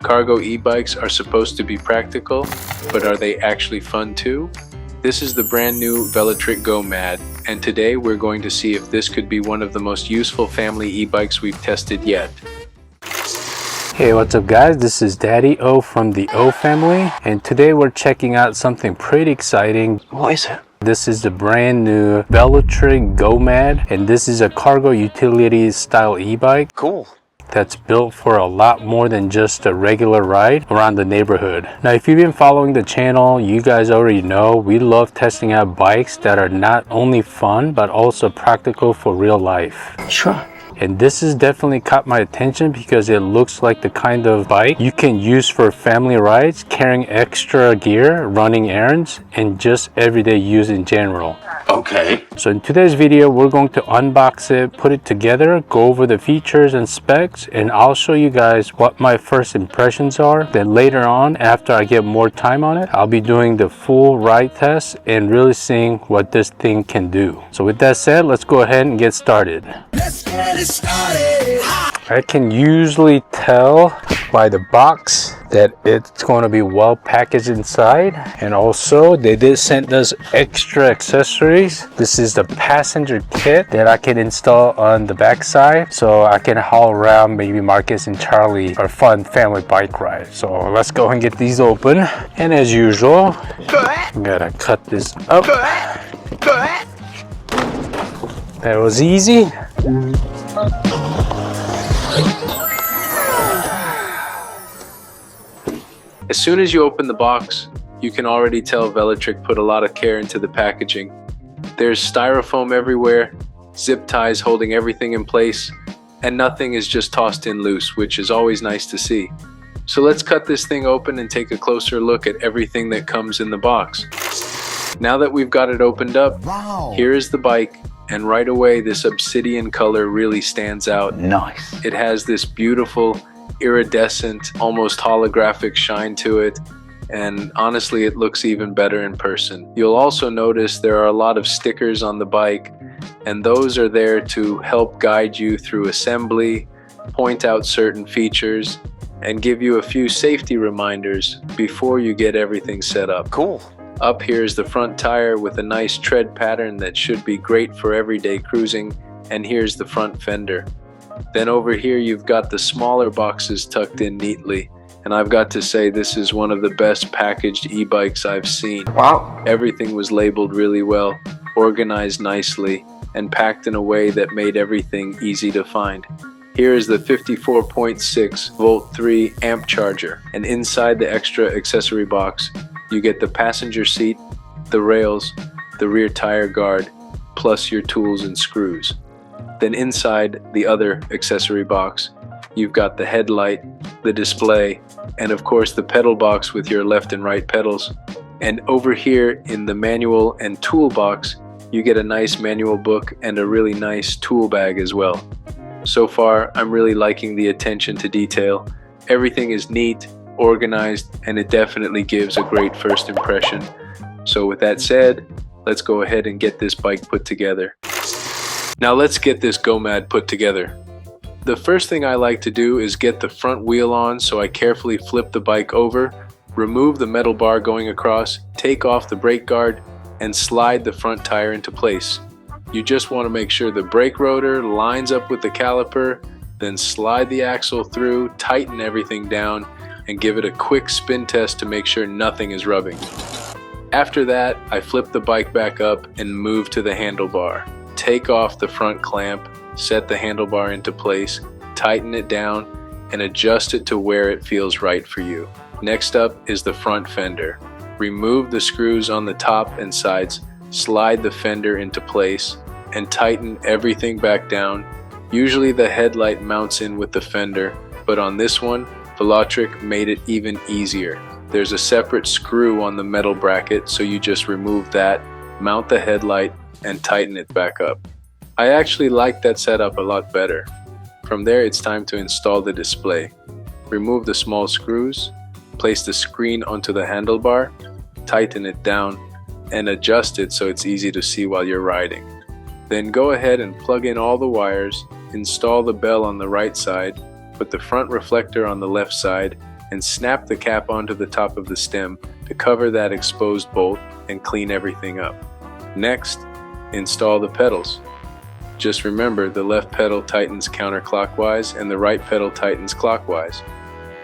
Cargo e-bikes are supposed to be practical, but are they actually fun too? This is the brand new Velotric GoMad, and today we're going to see if this could be one of the most useful family e-bikes we've tested yet. Hey, what's up guys? This is Daddy O from the O family, and today we're checking out something pretty exciting. What is it? This is the brand new Velotric GoMad, and this is a cargo utility style e-bike. Cool. That's built for a lot more than just a regular ride around the neighborhood. Now, if you've been following the channel, you guys already know we love testing out bikes that are not only fun, but also practical for real life. Sure. And this has definitely caught my attention because it looks like the kind of bike you can use for family rides, carrying extra gear, running errands, and just everyday use in general. Okay. So in today's video, we're going to unbox it, put it together, go over the features and specs, and I'll show you guys what my first impressions are. Then later on, after I get more time on it, I'll be doing the full ride test and really seeing what this thing can do. So with that said, let's go ahead and get started. Let's get it started. I can usually tell by the box that it's going to be well packaged inside, and also they did send us extra accessories. This is the passenger kit that I can install on the back side so I can haul around maybe Marcus and Charlie for a fun family bike ride. So let's go and get these open, and as usual I'm gonna cut this up. That was easy. As soon as you open the box, you can already tell Velotric put a lot of care into the packaging. There's styrofoam everywhere, zip ties holding everything in place, and nothing is just tossed in loose, which is always nice to see. So let's cut this thing open and take a closer look at everything that comes in the box. Now that we've got it opened up, here is the bike, and right away this obsidian color really stands out. Nice. It has this beautiful iridescent, almost holographic shine to it, and honestly it looks even better in person. You'll also notice there are a lot of stickers on the bike, and those are there to help guide you through assembly, point out certain features, and give you a few safety reminders before you get everything set up. Cool. Up here is the front tire with a nice tread pattern that should be great for everyday cruising, and here's the front fender. Then over here you've got the smaller boxes tucked in neatly, and I've got to say this is one of the best packaged e-bikes I've seen. Wow. Everything was labeled really well, organized nicely, and packed in a way that made everything easy to find. Here is the 54.6 volt 3 amp charger, and inside the extra accessory box you get the passenger seat, the rails, the rear tire guard, plus your tools and screws. Then inside the other accessory box, you've got the headlight, the display, and of course the pedal box with your left and right pedals. And over here in the manual and tool box, you get a nice manual book and a really nice tool bag as well. So far, I'm really liking the attention to detail. Everything is neat, organized, and it definitely gives a great first impression. So with that said, let's go ahead and get this bike put together. Now let's get this GoMad put together. The first thing I like to do is get the front wheel on, so I carefully flip the bike over, remove the metal bar going across, take off the brake guard, and slide the front tire into place. You just want to make sure the brake rotor lines up with the caliper, then slide the axle through, tighten everything down, and give it a quick spin test to make sure nothing is rubbing. After that, I flip the bike back up and move to the handlebar. Take off the front clamp, set the handlebar into place, tighten it down, and adjust it to where it feels right for you. Next up is the front fender. Remove the screws on the top and sides, slide the fender into place, and tighten everything back down. Usually the headlight mounts in with the fender, but on this one, Velotric made it even easier. There's a separate screw on the metal bracket, so you just remove that, mount the headlight, and tighten it back up. I actually like that setup a lot better. From there, it's time to install the display. Remove the small screws, place the screen onto the handlebar, tighten it down, and adjust it so it's easy to see while you're riding. Then go ahead and plug in all the wires, install the bell on the right side, put the front reflector on the left side, and snap the cap onto the top of the stem to cover that exposed bolt and clean everything up. Next, install the pedals. Just remember, the left pedal tightens counterclockwise and the right pedal tightens clockwise.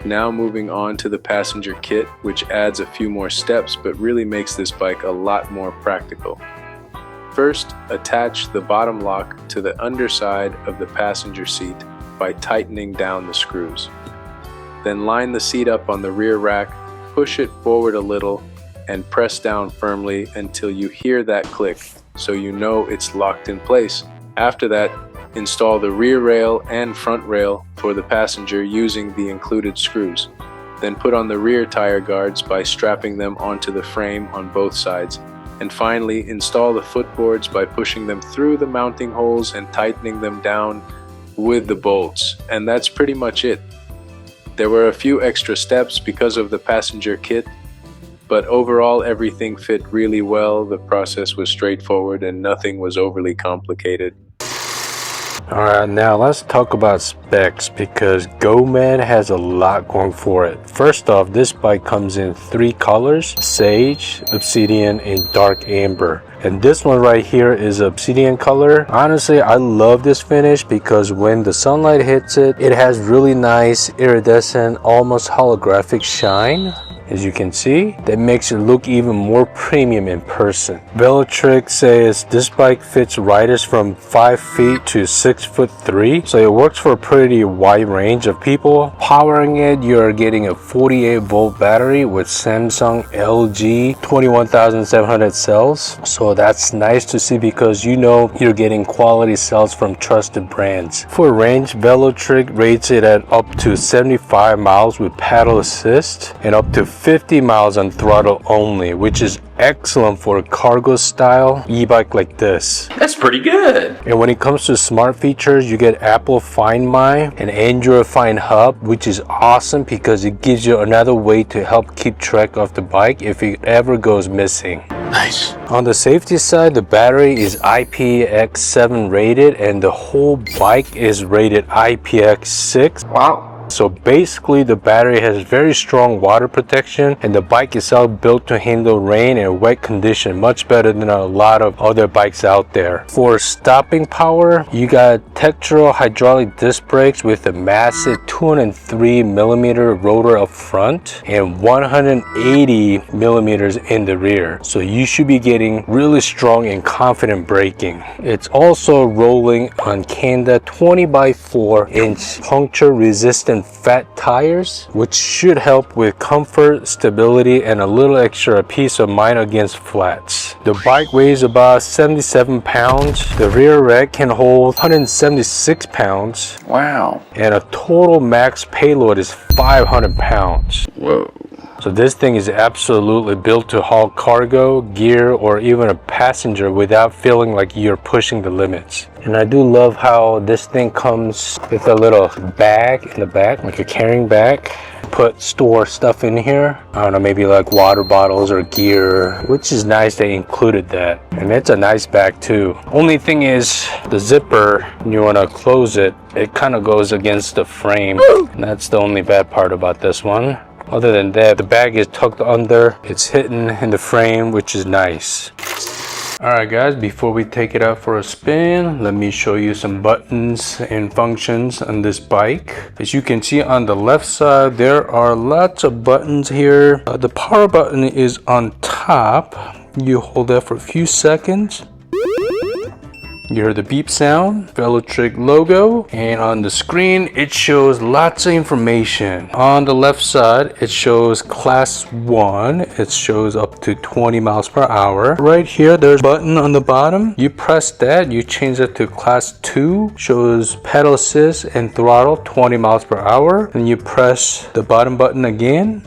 Now moving on to the passenger kit, which adds a few more steps but really makes this bike a lot more practical. First, attach the bottom lock to the underside of the passenger seat by tightening down the screws. Then line the seat up on the rear rack, push it forward a little, and press down firmly until you hear that click, so you know it's locked in place. After that, install the rear rail and front rail for the passenger using the included screws. Then put on the rear tire guards by strapping them onto the frame on both sides. And finally, install the footboards by pushing them through the mounting holes and tightening them down with the bolts. And that's pretty much it. There were a few extra steps because of the passenger kit, but overall everything fit really well. The process was straightforward and nothing was overly complicated. Alright, now let's talk about specs because GoMad has a lot going for it. First off, this bike comes in 3 colors: Sage, Obsidian, and Dark Amber. And this one right here is Obsidian color. Honestly, I love this finish because when the sunlight hits it, it has really nice iridescent, almost holographic shine. As you can see, that makes it look even more premium in person. Velotric says this bike fits riders from 5 feet to 6'3", so it works for a pretty wide range of people. Powering it, you're getting a 48-volt battery with Samsung LG 21,700 cells. So that's nice to see because you know you're getting quality cells from trusted brands. For range, Velotric rates it at up to 75 miles with paddle assist and up to 50 miles on throttle only, which is excellent for a cargo style e-bike like this. That's pretty good. And when it comes to smart features, you get Apple Find My and Android Find Hub, which is awesome because it gives you another way to help keep track of the bike if it ever goes missing. Nice. On the safety side, the battery is IPX7 rated and the whole bike is rated IPX6. Wow. So basically the battery has very strong water protection and the bike itself built to handle rain and wet condition much better than a lot of other bikes out there. For stopping power, you got Tektro hydraulic disc brakes with a massive 203mm rotor up front and 180mm in the rear. So you should be getting really strong and confident braking. It's also rolling on Kanda 20x4-inch puncture resistant fat tires, which should help with comfort, stability, and a little extra peace of mind against flats. The bike weighs about 77 pounds. The rear rack can hold 176 pounds. Wow. And a total max payload is 500 pounds. Whoa. So this thing is absolutely built to haul cargo, gear, or even a passenger without feeling like you're pushing the limits. And I do love how this thing comes with a little bag in the back, like a carrying bag. Store stuff in here. I don't know, maybe like water bottles or gear, which is nice they included that. And it's a nice bag too. Only thing is the zipper, when you want to close it, it kind of goes against the frame. And that's the only bad part about this one. Other than that, the bag is tucked under, it's hidden in the frame, which is nice. Alright guys, before we take it out for a spin, let me show you some buttons and functions on this bike. As you can see on the left side, there are lots of buttons here. The power button is on top. You hold that for a few seconds. You hear the beep sound, Velotric logo, and on the screen it shows lots of information. On the left side it shows class 1, it shows up to 20 miles per hour. Right here there's a button on the bottom, you press that, you change it to class 2, shows pedal assist and throttle 20 miles per hour, and you press the bottom button again.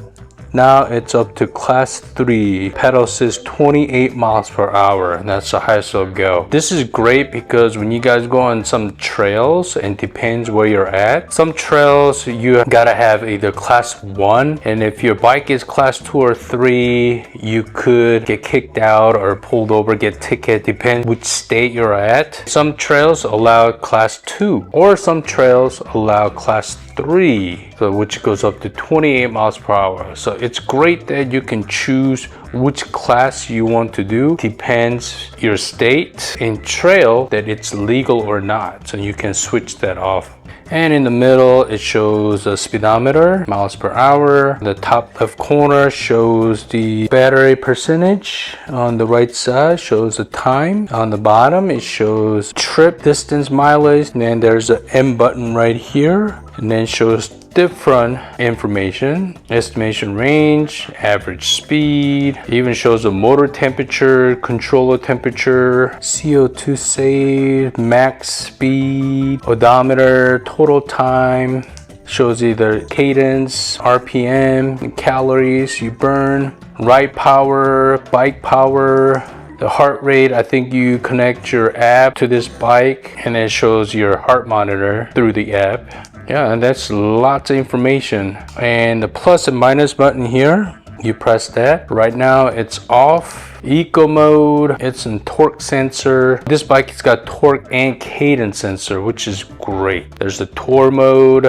Now it's up to class 3, pedal assist 28 miles per hour, and that's the highest it'll go. This is great because when you guys go on some trails, and depends where you're at, some trails you gotta have either class 1, and if your bike is class 2 or 3, you could get kicked out or pulled over, get ticket, depends which state you're at. Some trails allow class 2, or some trails allow class 3, so which goes up to 28 miles per hour. So it's great that you can choose which class you want to do. Depends your state. In trail, that it's legal or not, so you can switch that off. And in the middle, it shows a speedometer, miles per hour. The top left corner shows the battery percentage. On the right side shows the time. On the bottom, it shows trip distance, mileage. And then there's an M button right here. And then shows different information, estimation range, average speed, even shows the motor temperature, controller temperature, CO2 saved, max speed, odometer, total time, shows either cadence, RPM, calories you burn, ride power, bike power, the heart rate. I think you connect your app to this bike and it shows your heart monitor through the app. Yeah, and that's lots of information. And the plus and minus button here, you press that. Right now it's off. Eco mode, it's in torque sensor. This bike has got torque and cadence sensor, which is great. There's the tour mode,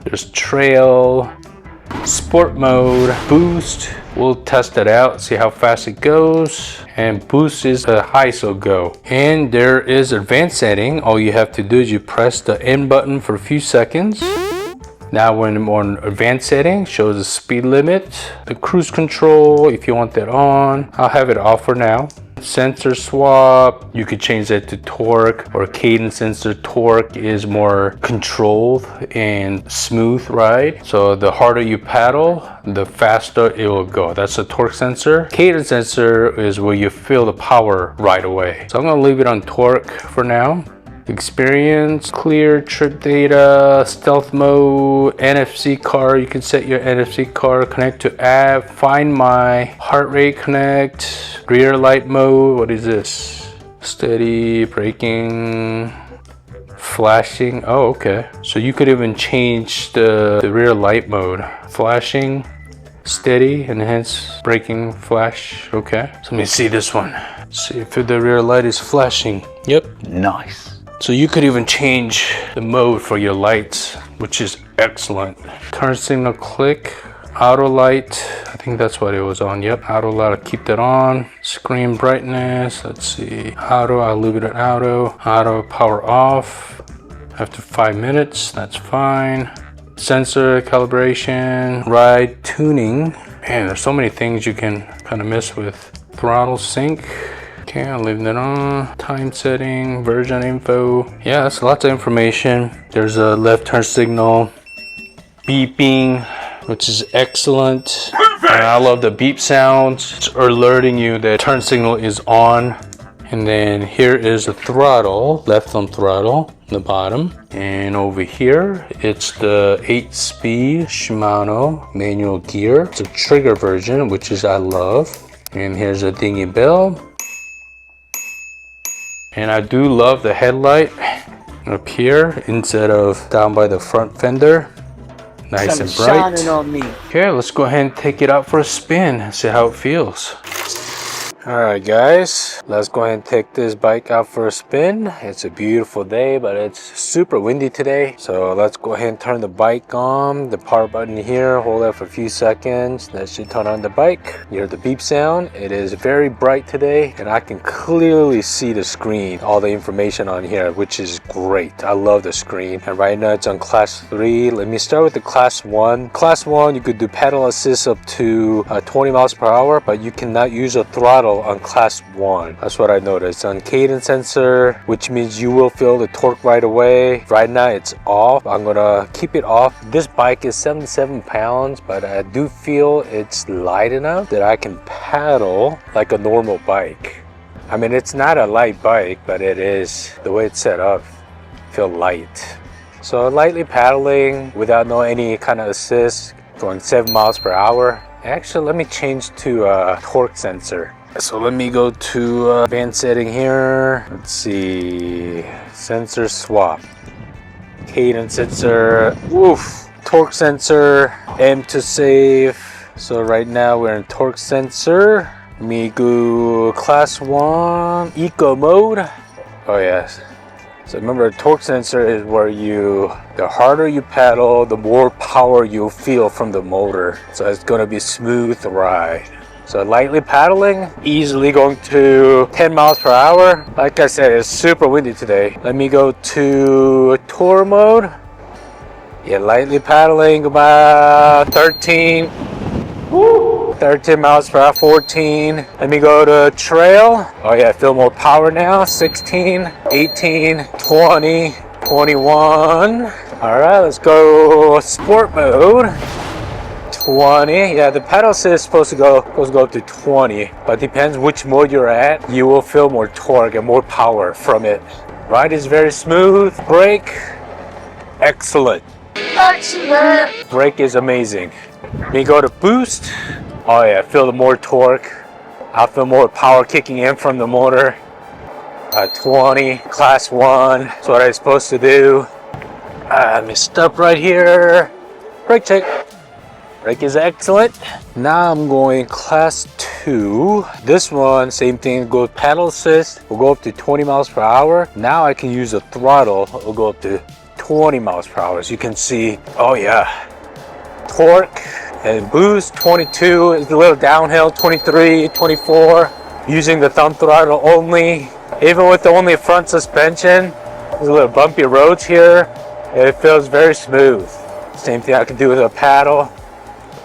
there's trail, sport mode, boost. We'll test it out, see how fast it goes. And boost is a high, so go. And there is advanced setting. All you have to do is you press the N button for a few seconds. Now when I'm on advanced setting, shows the speed limit, the cruise control if you want that on. I'll have it off for now. Sensor swap, you could change that to torque or cadence sensor. Torque is more controlled and smooth ride. So the harder you paddle, the faster it will go. That's a torque sensor. Cadence sensor is where you feel the power right away. So I'm gonna leave it on torque for now. Experience, clear, trip data, stealth mode, NFC car. You can set your NFC car, connect to app, find my, heart rate connect, rear light mode. What is this? Steady, braking, flashing. Oh, okay. So you could even change the rear light mode. Flashing, steady, enhance, braking, flash. Okay. So let me see this one. See if the rear light is flashing. Yep. Nice. So you could even change the mode for your lights, which is excellent. Turn signal click, auto light. I think that's what it was on. Yep, auto light, I'll keep that on. Screen brightness, let's see. Auto, I'll leave it at auto. Auto power off. After 5 minutes, that's fine. Sensor calibration, ride tuning. Man, there's so many things you can kind of mess with. Throttle sync. Okay, I'll leave that on. Time setting, version info. Yeah, that's lots of information. There's a left turn signal, beeping, which is excellent. And I love the beep sounds. It's alerting you that turn signal is on. And then here is the throttle, left on throttle, the bottom. And over here, it's the 8-speed Shimano manual gear. It's a trigger version, which is I love. And here's a dinghy bell. And I do love the headlight up here instead of down by the front fender. Nice and bright. On me. Okay, let's go ahead and take it out for a spin and see how it feels. Alright guys, let's go ahead and take this bike out for a spin. It's a beautiful day, but it's super windy today. So let's go ahead and turn the bike on. The power button here, hold it for a few seconds. That should turn on the bike. You hear the beep sound. It is very bright today and I can clearly see the screen, all the information on here, which is great. I love the screen. And right now it's on class 3. Let me start with the class 1. Class 1, you could do pedal assist up to 20 miles per hour, but you cannot use a throttle on class 1. That's what I noticed. On cadence sensor, which means you will feel the torque right away. Right now it's off. I'm gonna keep it off. This bike is 77 pounds, but I do feel it's light enough that I can paddle like a normal bike. I mean, it's not a light bike, but it is, the way it's set up, feel light. So lightly paddling without any kind of assist, going 7 miles per hour. Actually, let me change to a torque sensor. So let me go to advanced setting here. Let's see, sensor swap, cadence sensor, woof, torque sensor, M to save. So right now we're in torque sensor. Let me go class 1, eco mode. Oh yes, So remember, the torque sensor is where the harder you pedal, the more power you feel from the motor. So it's going to be smooth ride. So lightly paddling, easily going to 10 miles per hour. Like I said, it's super windy today. Let me go to tour mode. Yeah, lightly paddling about 13. Woo! 13 miles per hour, 14. Let me go to trail. Oh yeah, I feel more power now. 16, 18, 20, 21. All right, let's go sport mode. 20. Yeah, the pedal assist is supposed to go up to 20, but depends which mode you're at. You will feel more torque and more power from it. Ride is very smooth. Brake, excellent. Excellent. Brake is amazing. Let me go to boost. Oh yeah, feel the more torque. I feel more power kicking in from the motor. 20, class 1. That's what I'm supposed to do. I messed up right here. Brake check. Brake is excellent. Now I'm going class 2. This one, same thing, go pedal assist. Will go up to 20 miles per hour. Now I can use the throttle. It will go up to 20 miles per hour. As you can see, oh yeah. Torque and boost, 22. It's a little downhill, 23, 24. Using the thumb throttle only. Even with the only front suspension, there's a little bumpy roads here. It feels very smooth. Same thing I can do with a paddle.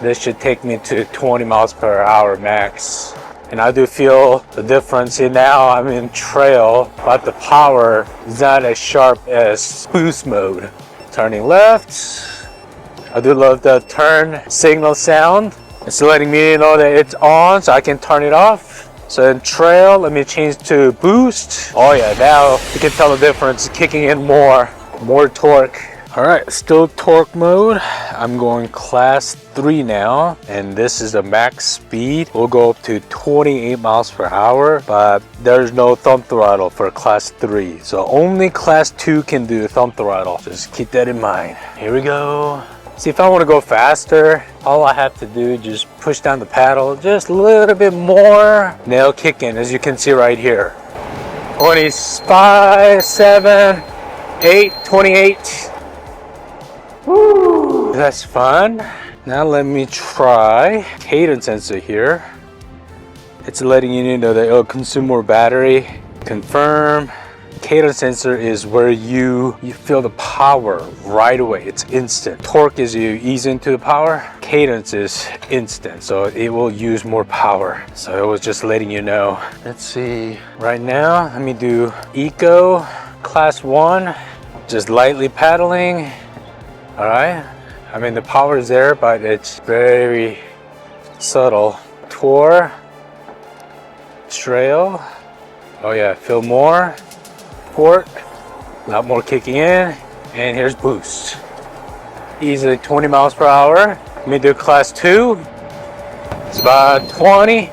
This should take me to 20 miles per hour max. And I do feel the difference. See, now I'm in trail, but the power is not as sharp as boost mode. Turning left. I do love the turn signal sound. It's letting me know that it's on, so I can turn it off. So in trail, let me change to boost. Oh yeah, now you can tell the difference, kicking in more torque. All right, still torque mode. I'm going class 3 now, and this is the max speed. We'll go up to 28 miles per hour, but there's no thumb throttle for class 3. So only class 2 can do thumb throttle. Just keep that in mind. Here we go. See, if I want to go faster, all I have to do is just push down the paddle just a little bit more. Nail kicking, as you can see right here. 25, 7, 8, 28. Woo! That's fun. Now let me try cadence sensor here. It's letting you know that it'll consume more battery. Confirm. Cadence sensor is where you feel the power right away. It's instant. Torque is you ease into the power. Cadence is instant, so it will use more power. So it was just letting you know. Let's see. Right now, let me do Eco class 1. Just lightly paddling. All right. I mean, the power is there, but it's very subtle. Tour. Trail. Oh yeah, feel more. Port, a lot more kicking in, and here's boost. Easily 20 miles per hour. Let me do class 2. It's about 20.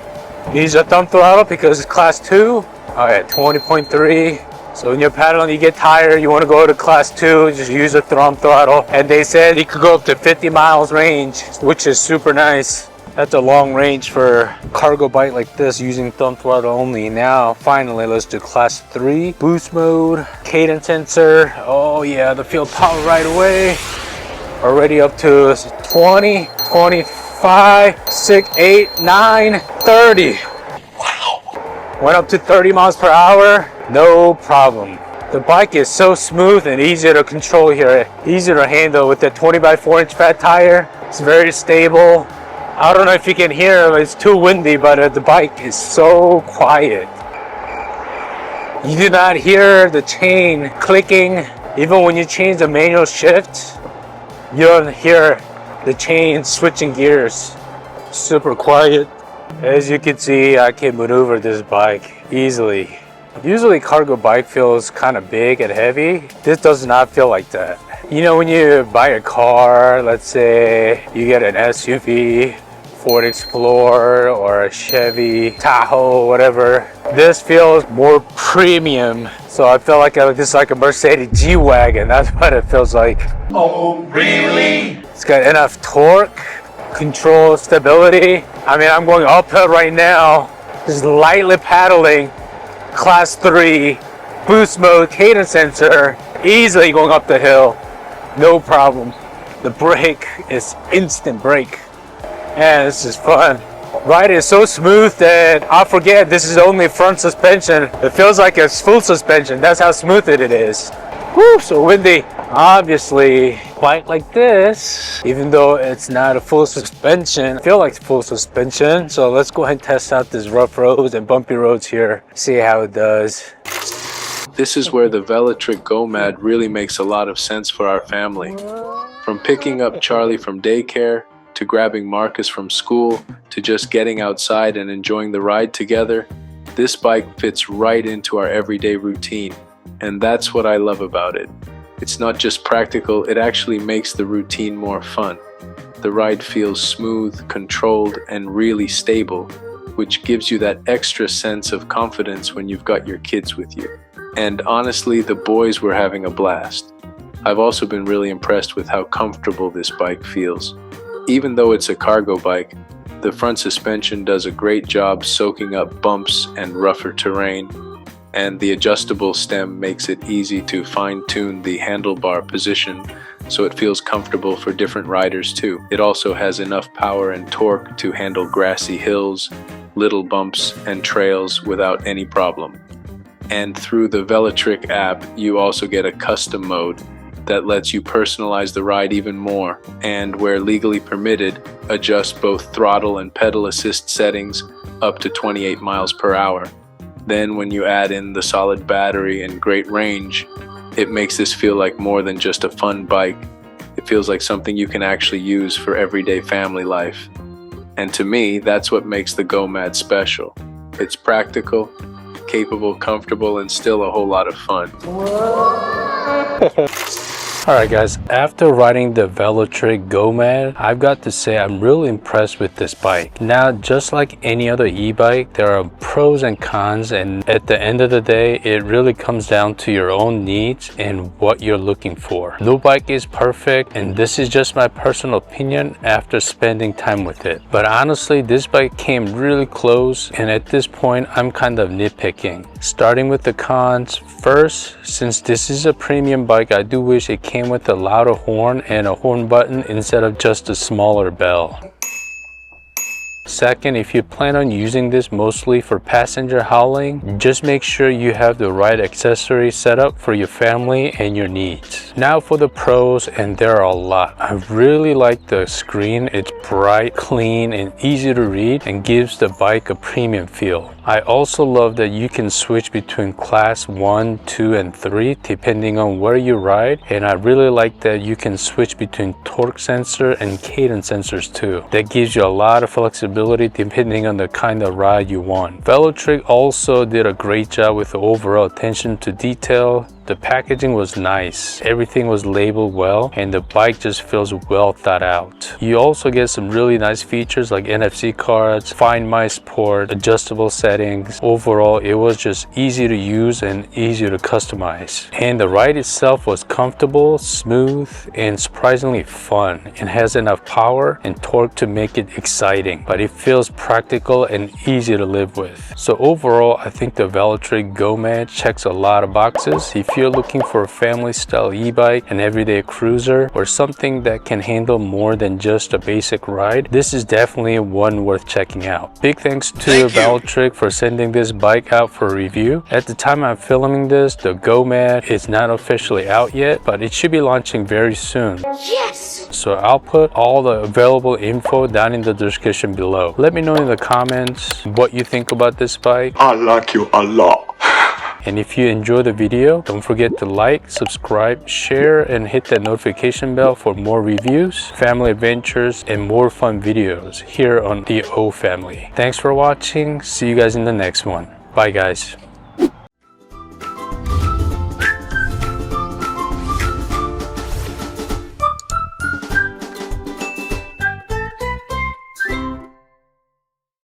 Use a thumb throttle because it's class 2. All right, 20.3. So when you're paddling, you get tired, you want to go to class 2, just use a thumb throttle. And they said you could go up to 50 miles range, which is super nice. That's a long range for cargo bike like this using thumb throttle only. Now, finally, let's do class 3. Boost mode, cadence sensor. Oh yeah, the feel power right away. Already up to 20, 25, 6, 8, 9, 30. Wow. Went up to 30 miles per hour, no problem. The bike is so smooth and easy to control here. Easy to handle with the 20 by 4 inch fat tire. It's very stable. I don't know if you can hear, it's too windy, but the bike is so quiet. You do not hear the chain clicking. Even when you change the manual shift, you don't hear the chain switching gears. Super quiet. As you can see, I can maneuver this bike easily. Usually cargo bike feels kind of big and heavy. This does not feel like that. You know, when you buy a car, let's say you get an SUV, Ford Explorer or a Chevy Tahoe, whatever. This feels more premium. So I feel like this is like a Mercedes G-Wagon. That's what it feels like. Oh, really? It's got enough torque, control, stability. I mean, I'm going uphill right now, just lightly paddling, class 3, boost mode, cadence sensor, easily going up the hill, no problem. The brake is instant brake, and this is fun. Ride is so smooth that I forget this is only front suspension. It feels like it's full suspension. That's how smooth it is. Woo, so windy. Obviously, bike like this, even though it's not a full suspension, I feel like full suspension. So let's go ahead and test out this rough roads and bumpy roads here. See how it does. This is where the Velotric GoMad really makes a lot of sense for our family. From picking up Charlie from daycare, to grabbing Marcus from school, to just getting outside and enjoying the ride together, this bike fits right into our everyday routine. And that's what I love about it. It's not just practical, it actually makes the routine more fun. The ride feels smooth, controlled, and really stable, which gives you that extra sense of confidence when you've got your kids with you. And honestly, the boys were having a blast. I've also been really impressed with how comfortable this bike feels. Even though it's a cargo bike, the front suspension does a great job soaking up bumps and rougher terrain, and the adjustable stem makes it easy to fine-tune the handlebar position so it feels comfortable for different riders too. It also has enough power and torque to handle grassy hills, little bumps, and trails without any problem. And through the Velotric app, you also get a custom mode that lets you personalize the ride even more, and where legally permitted, adjust both throttle and pedal assist settings up to 28 miles per hour. Then when you add in the solid battery and great range, it makes this feel like more than just a fun bike. It feels like something you can actually use for everyday family life. And to me, that's what makes the GoMad special. It's practical, capable, comfortable, and still a whole lot of fun. Alright guys, after riding the Velotric GoMad, I've got to say I'm really impressed with this bike. Now, just like any other e-bike, there are pros and cons, and at the end of the day, it really comes down to your own needs and what you're looking for. No bike is perfect, and this is just my personal opinion after spending time with it. But honestly, this bike came really close, and at this point, I'm kind of nitpicking. Starting with the cons, first, since this is a premium bike, I do wish it came with a louder horn and a horn button instead of just a smaller bell. Second, if you plan on using this mostly for passenger hauling, just make sure you have the right accessories set up for your family and your needs. Now for the pros, and there are a lot. I really like the screen. It's bright, clean, and easy to read, and gives the bike a premium feel. I also love that you can switch between class 1, 2, and 3 depending on where you ride, and I really like that you can switch between torque sensor and cadence sensors too. That gives you a lot of flexibility depending on the kind of ride you want. Velotric also did a great job with the overall attention to detail. The packaging was nice, everything was labeled well, and the bike just feels well thought out. You also get some really nice features like NFC cards, Find My support, adjustable settings. Overall, it was just easy to use and easy to customize. And the ride itself was comfortable, smooth, and surprisingly fun. It has enough power and torque to make it exciting, but it feels practical and easy to live with. So overall, I think the Velotric GoMad checks a lot of boxes. If you're looking for a family style e-bike, an everyday cruiser, or something that can handle more than just a basic ride, this is definitely one worth checking out. Big thanks to Velotric for sending this bike out for review. At the time I'm filming this, the GoMad is not officially out yet, but it should be launching very soon. Yes! So I'll put all the available info down in the description below. Let me know in the comments what you think about this bike. I like you a lot. And if you enjoyed the video, don't forget to like, subscribe, share, and hit that notification bell for more reviews, family adventures, and more fun videos here on the O Family. Thanks for watching. See you guys in the next one. Bye guys.